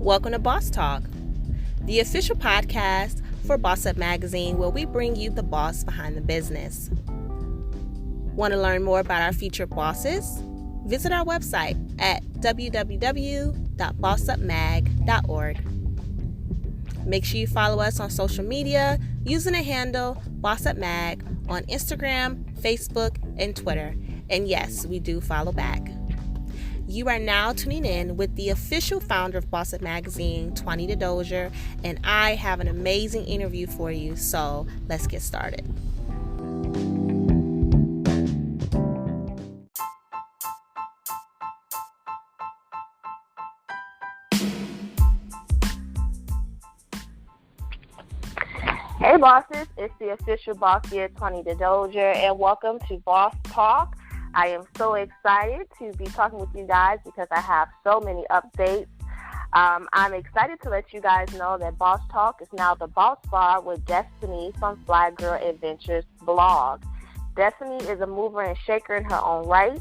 Welcome to Boss Talk, the official podcast for BossUpMagazine, where we bring you the boss behind the business. Want to learn more about our featured bosses? Visit our website at www.bossupmag.org. Make sure you follow us on social media using the handle BossUpMag on Instagram, Facebook, and Twitter. And yes, we do follow back. You are now tuning in with the official founder of BossUpMagazine, Twanita Dozier, and I have an amazing interview for you, so let's get started. Hey bosses, it's the official boss here, Twanita Dozier, and welcome to Boss Talk. I am so excited to be talking with you guys because I have so many updates. I'm excited to let you guys know that Boss Talk is now the Boss Bar with Destiny from FlyyGirlAdventures blog. Destiny is a mover and shaker in her own right.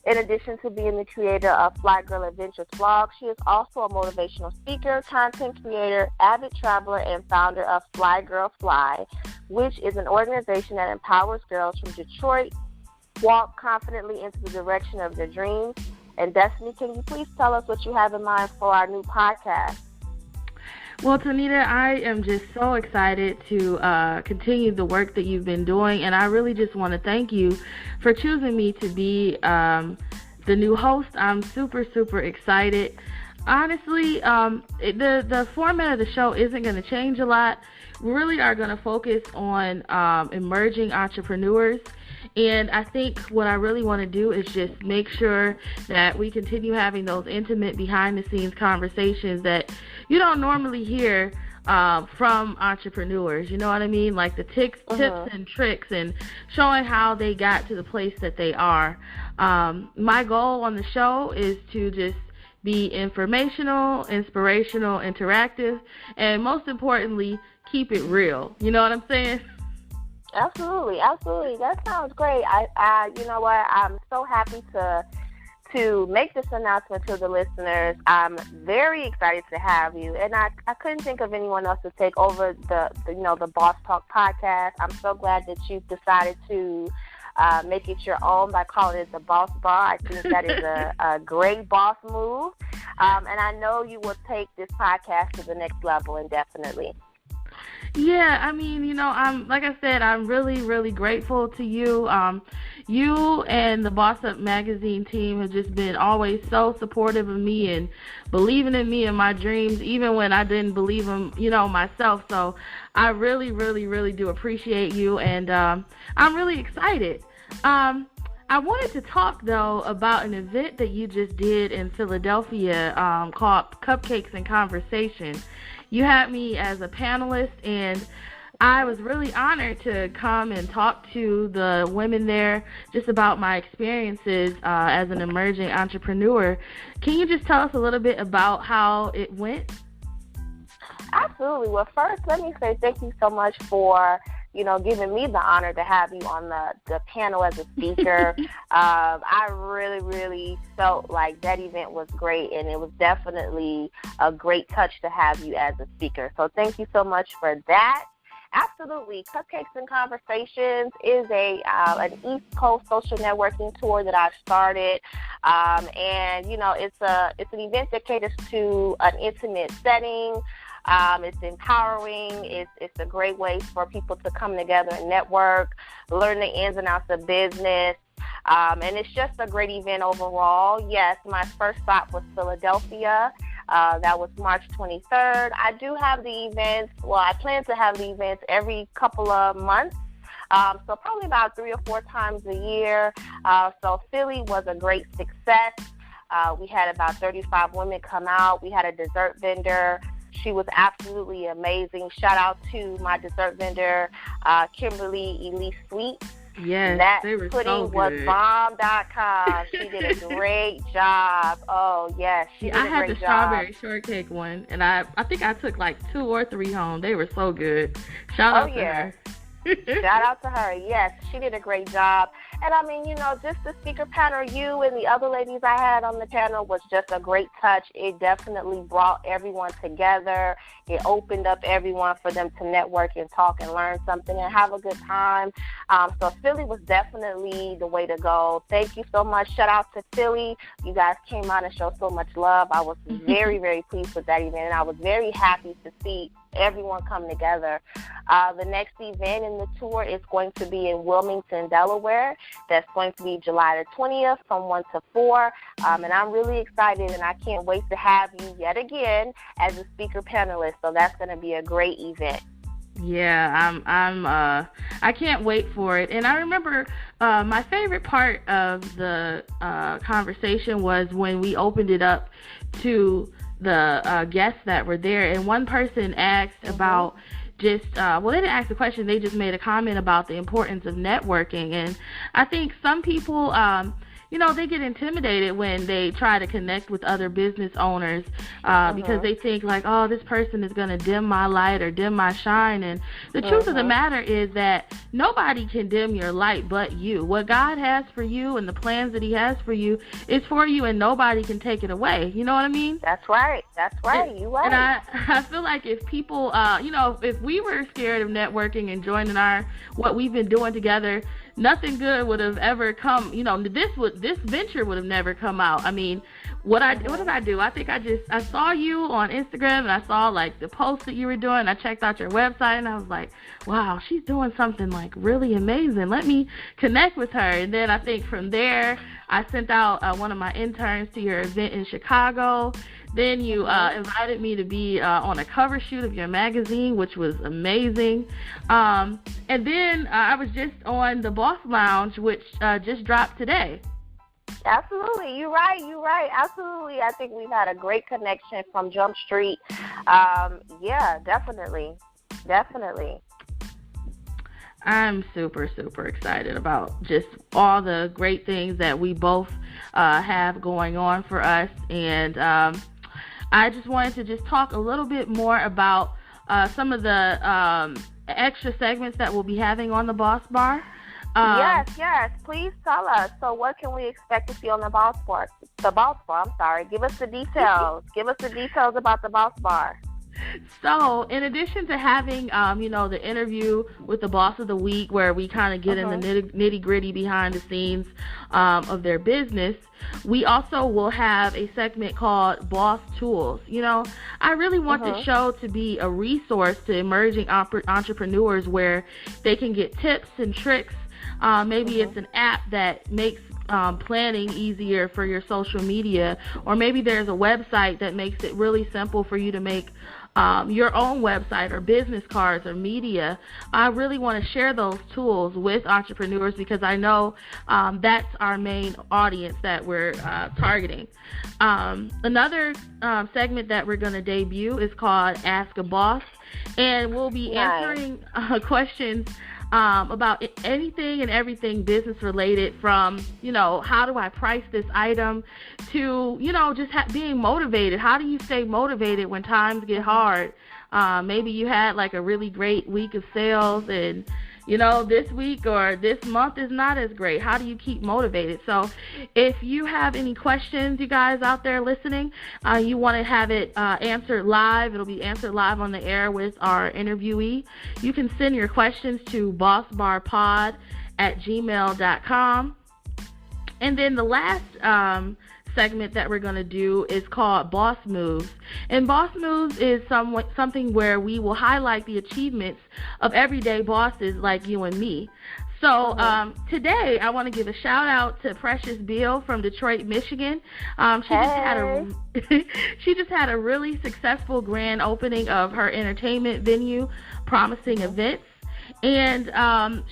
In addition to being the creator of FlyyGirlAdventures blog, she is also a motivational speaker, content creator, avid traveler, and founder of FlyyGirl Fly, which is an organization that empowers girls from Detroit walk confidently into the direction of their dreams. And Destiny, can you please tell us what you have in mind for our new podcast? Well, Twanita, I am just so excited to continue the work that you've been doing, and I really just want to thank you for choosing me to be the new host. I'm super, super excited. Honestly, the format of the show isn't going to change a lot. We really are going to focus on emerging entrepreneurs. And I think what I really want to do is just make sure that we continue having those intimate behind-the-scenes conversations that you don't normally hear from entrepreneurs. You know what I mean? Like the tips and tricks and showing how they got to the place that they are. My goal on the show is to just be informational, inspirational, interactive, and most importantly, keep it real. You know what I'm saying? Absolutely. That sounds great. I you know what? I'm so happy to make this announcement to the listeners. I'm very excited to have you, and I couldn't think of anyone else to take over the Boss Talk podcast. I'm so glad that you've decided to make it your own by calling it the Boss Bar. I think that is a great boss move, and I know you will take this podcast to the next level indefinitely. Yeah, I mean, I'm like I said, I'm really, really grateful to you. You and the BossUpMagazine team have just been always so supportive of me and believing in me and my dreams, even when I didn't believe them, myself. So I really, really, really do appreciate you, and I'm really excited. I wanted to talk, though, about an event that you just did in Philadelphia called Cupcakes Conversations. You had me as a panelist, and I was really honored to come and talk to the women there just about my experiences as an emerging entrepreneur. Can you just tell us a little bit about how it went? Absolutely. Well, first, let me say thank you so much for giving me the honor to have you on the panel as a speaker. I really, really felt like that event was great, and it was definitely a great touch to have you as a speaker. So thank you so much for that. Absolutely. Cupcakes Conversations is an East Coast social networking tour that I've started. And, it's an event that caters to an intimate setting. It's empowering. It's a great way for people to come together and network, learn the ins and outs of business. And it's just a great event overall. Yes, my first stop was Philadelphia. That was March 23rd. I do have the events. Well, I plan to have the events every couple of months. So probably about 3 or 4 times a year. So Philly was a great success. We had about 35 women come out. We had a dessert vendor. She was absolutely amazing. Shout out to my dessert vendor, Kimberly Elise Sweet. Yes, that they were pudding so was good. bomb.com. She did a great job. Oh, yes, she did a great job. I had the strawberry shortcake one, and I think I took like 2 or 3 home. They were so good. Shout out to her. Shout out to her. Yes, she did a great job. And I mean, just the speaker panel, you and the other ladies I had on the panel was just a great touch. It definitely brought everyone together. It opened up everyone for them to network and talk and learn something and have a good time. So Philly was definitely the way to go. Thank you so much. Shout out to Philly. You guys came out and showed so much love. I was very, very pleased with that event, and I was very happy to see everyone come together. The next event in the tour is going to be in Wilmington, Delaware. That's going to be July the 20th from 1 to 4. And I'm really excited, and I can't wait to have you yet again as a speaker panelist. So that's going to be a great event. Yeah, I can't wait for it. And I remember my favorite part of the conversation was when we opened it up to the guests that were there, and one person asked about just, they didn't ask a question, they just made a comment about the importance of networking. And I think some people, they get intimidated when they try to connect with other business owners because they think like, oh, this person is going to dim my light or dim my shine. And the truth of the matter is that nobody can dim your light but you. What God has for you and the plans that he has for you is for you, and nobody can take it away. You know what I mean? That's right. You're right. And I feel like if people, if we were scared of networking and joining what we've been doing together, nothing good would have ever come. This venture would have never come out. I mean, what did I do? I think I saw you on Instagram, and I saw like the posts that you were doing. I checked out your website, and I was like, wow, she's doing something like really amazing. Let me connect with her. And then I think from there, I sent out one of my interns to your event in Chicago. Then you invited me to be on a cover shoot of your magazine, which was amazing. And then I was just on the Boss Lounge, which just dropped today. Absolutely. You're right. Absolutely. I think we've had a great connection from Jump Street. Yeah, definitely. I'm super, super excited about just all the great things that we both have going on for us. And I just wanted to just talk a little bit more about some of the extra segments that we'll be having on the Boss Bar. Yes. Please tell us. So what can we expect to see on the Boss Bar? Give us the details. Give us the details about the Boss Bar. So, in addition to having, the interview with the Boss of the Week, where we kind of get in the nitty-gritty behind the scenes of their business, we also will have a segment called Boss Tools. I really want the show to be a resource to emerging entrepreneurs where they can get tips and tricks. Maybe it's an app that makes planning easier for your social media, or maybe there's a website that makes it really simple for you to make your own website or business cards or media. I really want to share those tools with entrepreneurs because I know that's our main audience that we're targeting. Another segment that we're going to debut is called Ask a Boss, and we'll be answering questions about anything and everything business related, from, how do I price this item, to, just being motivated. How do you stay motivated when times get hard? Maybe you had like a really great week of sales and, this week or this month is not as great. How do you keep motivated? So if you have any questions, you guys out there listening, you want to have it answered live, it'll be answered live on the air with our interviewee. You can send your questions to bossbarpod@gmail.com. And then the last segment that we're going to do is called Boss Moves. And Boss Moves is something where we will highlight the achievements of everyday bosses like you and me. So today I want to give a shout out to Precious Beal from Detroit, Michigan. She just had a really successful grand opening of her entertainment venue, Promising Events. And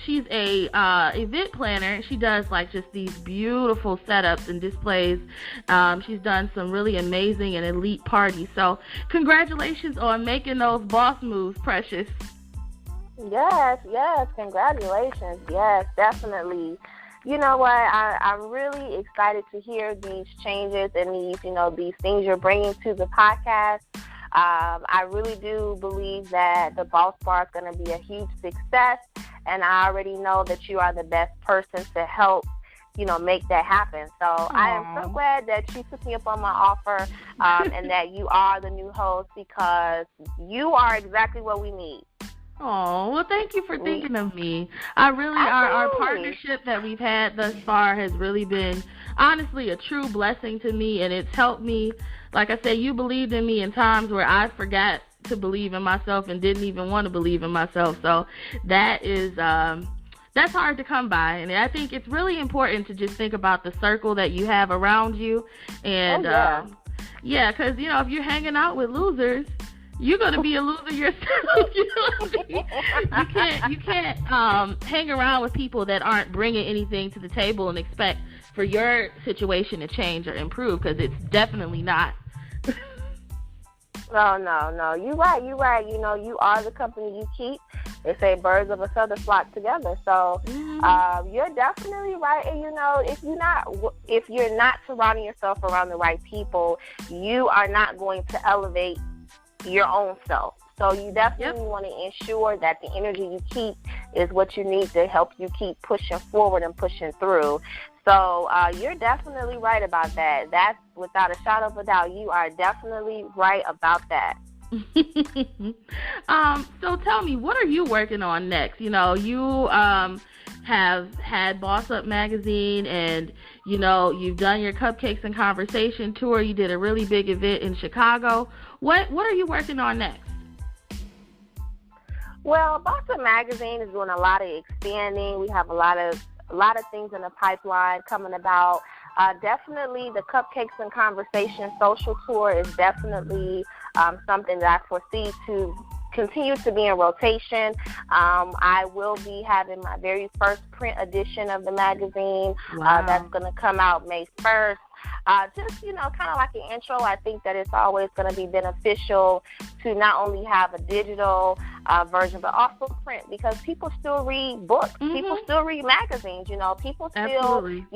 she's a event planner. She does like just these beautiful setups and displays. She's done some really amazing and elite parties. So congratulations on making those boss moves, Precious. Yes, congratulations. Yes, definitely. You know what? I'm really excited to hear these changes and these things you're bringing to the podcast. I really do believe that the Boss Bar is going to be a huge success, and I already know that you are the best person to help, make that happen. So I am so glad that you took me up on my offer, and that you are the new host, because you are exactly what we need. Oh, well, thank you for thinking of me. Our partnership that we've had thus far has really been, honestly, a true blessing to me, and it's helped me. Like I said, you believed in me in times where I forgot to believe in myself and didn't even want to believe in myself. So that is, that's hard to come by, and I think it's really important to just think about the circle that you have around you, and because if you're hanging out with losers, you're gonna be a loser yourself. You can't hang around with people that aren't bringing anything to the table and expect for your situation to change or improve, because it's definitely not. No. You're right. You are the company you keep. They say birds of a feather flock together. So you're definitely right. And if you're not surrounding yourself around the right people, you are not going to elevate your own self. So you definitely want to ensure that the energy you keep is what you need to help you keep pushing forward and pushing through. So you're definitely right about that. That's without a shadow of a doubt. You are definitely right about that. So tell me, what are you working on next? You have had BossUpMagazine, and you've done your Cupcakes and Conversation tour. You did a really big event in Chicago. What are you working on next? Well, BossUpMagazine is doing a lot of expanding. We have a lot of things in the pipeline coming about. Definitely the Cupcakes and Conversation social tour is definitely something that I foresee to continue to be in rotation. I will be having my very first print edition of the magazine. Wow. That's going to come out May 1st. Just, kind of like an intro, I think that it's always going to be beneficial to not only have a digital version, but also print, because people still read books. Mm-hmm. People still read magazines. People still, Absolutely.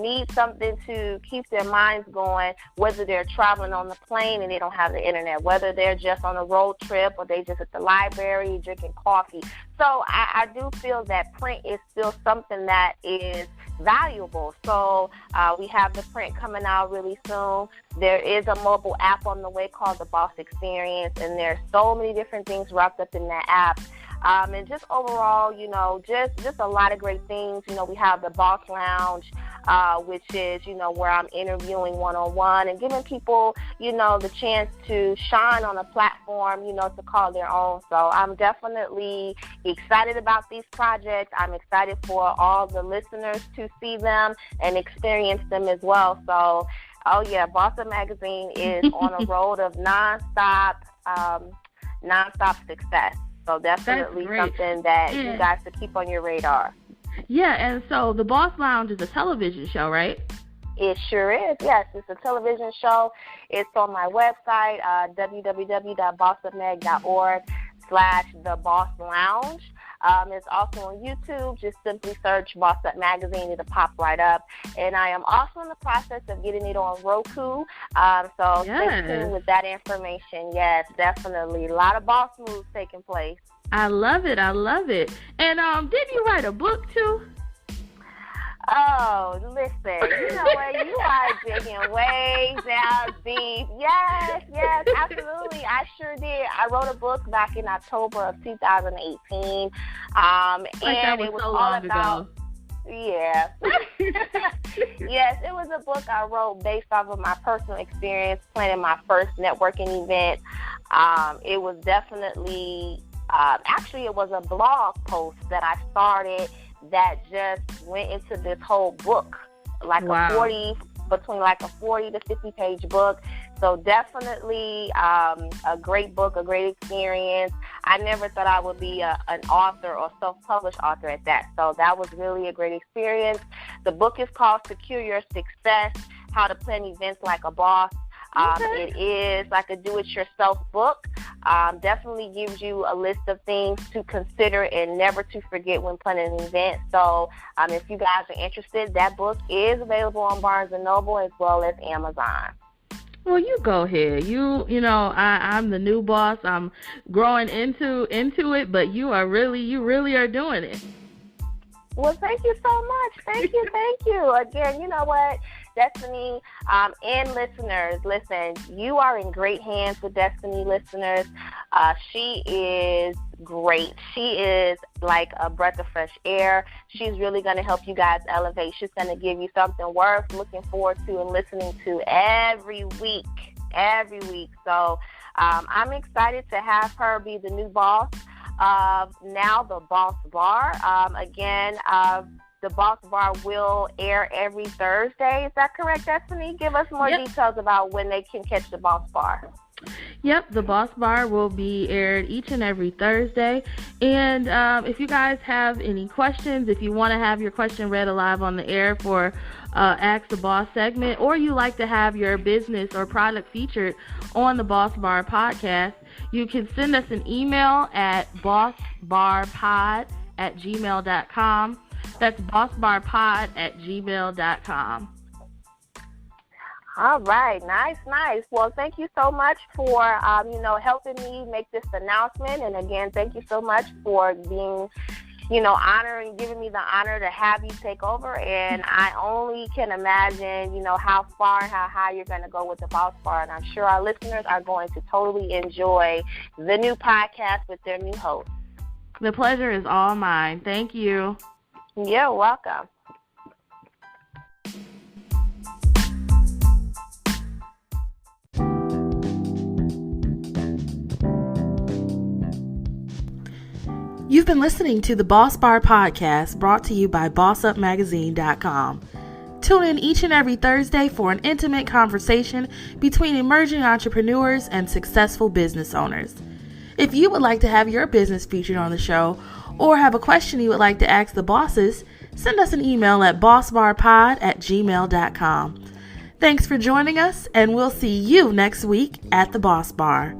Need something to keep their minds going, whether they're traveling on the plane and they don't have the internet, whether they're just on a road trip or they just at the library drinking coffee. So I do feel that print is still something that is valuable. So we have the print coming out really soon. There is a mobile app on the way called the Boss Experience, and there's so many different things wrapped up in that app. And just overall, just a lot of great things. We have the Boss Lounge, which is, where I'm interviewing one-on-one and giving people, the chance to shine on a platform, to call their own. So I'm definitely excited about these projects. I'm excited for all the listeners to see them and experience them as well. So, BossUpMagazine is on a road of nonstop success. So definitely something that you guys should keep on your radar. Yeah, and so the Boss Lounge is a television show, right? It sure is, yes. It's a television show. It's on my website, www.bossupmag.org/thebosslounge. It's also on YouTube. Just simply search BossUpMagazine. It'll pop right up. And I am also in the process of getting it on Roku. So stay tuned with that information. Yes, definitely. A lot of boss moves taking place. I love it. And didn't you write a book too? Oh, listen, you know what? You are digging way down deep. Yes, absolutely. I sure did. I wrote a book back in October of 2018. And it was all about... Yeah. Yes, it was a book I wrote based off of my personal experience planning my first networking event. It was definitely... actually, it was a blog post that I started that just went into this whole book, between a 40 to 50 page book. So definitely a great book, a great experience. I never thought I would be an author or self-published author at that. So that was really a great experience. The book is called Secure Your Success, How to Plan Events Like a Boss. It is like a do-it-yourself book. Definitely gives you a list of things to consider and never to forget when planning an event. So if you guys are interested, that book is available on Barnes & Noble as well as Amazon. Well, you go ahead. I'm the new boss. I'm growing into it, but you really are doing it. Well, thank you so much. Thank you. Again, you know what, Destiny, and listeners, listen, you are in great hands with Destiny, listeners. She is great. She is like a breath of fresh air. She's really going to help you guys elevate. She's going to give you something worth looking forward to and listening to every week. So I'm excited to have her be the new boss of now the Boss Bar. The Boss Bar will air every Thursday. Is that correct, Destiny? Give us more details about when they can catch the Boss Bar. Yep, the Boss Bar will be aired each and every Thursday. And if you guys have any questions, if you want to have your question read alive on the air for Ask the Boss segment, or you like to have your business or product featured on the Boss Bar podcast, you can send us an email at bossbarpod@gmail.com. That's bossbarpod@gmail.com. All right, nice. Well, thank you so much for helping me make this announcement, and again, thank you so much for being honoring, giving me the honor to have you take over. And I only can imagine how far and how high you're going to go with the Boss Bar, and I'm sure our listeners are going to totally enjoy the new podcast with their new host. The pleasure is all mine. Thank you. You're welcome. You've been listening to the Boss Bar podcast, brought to you by BossUpMagazine.com. Tune in each and every Thursday for an intimate conversation between emerging entrepreneurs and successful business owners. If you would like to have your business featured on the show, or have a question you would like to ask the bosses, send us an email at bossbarpod@gmail.com. Thanks for joining us, and we'll see you next week at the Boss Bar.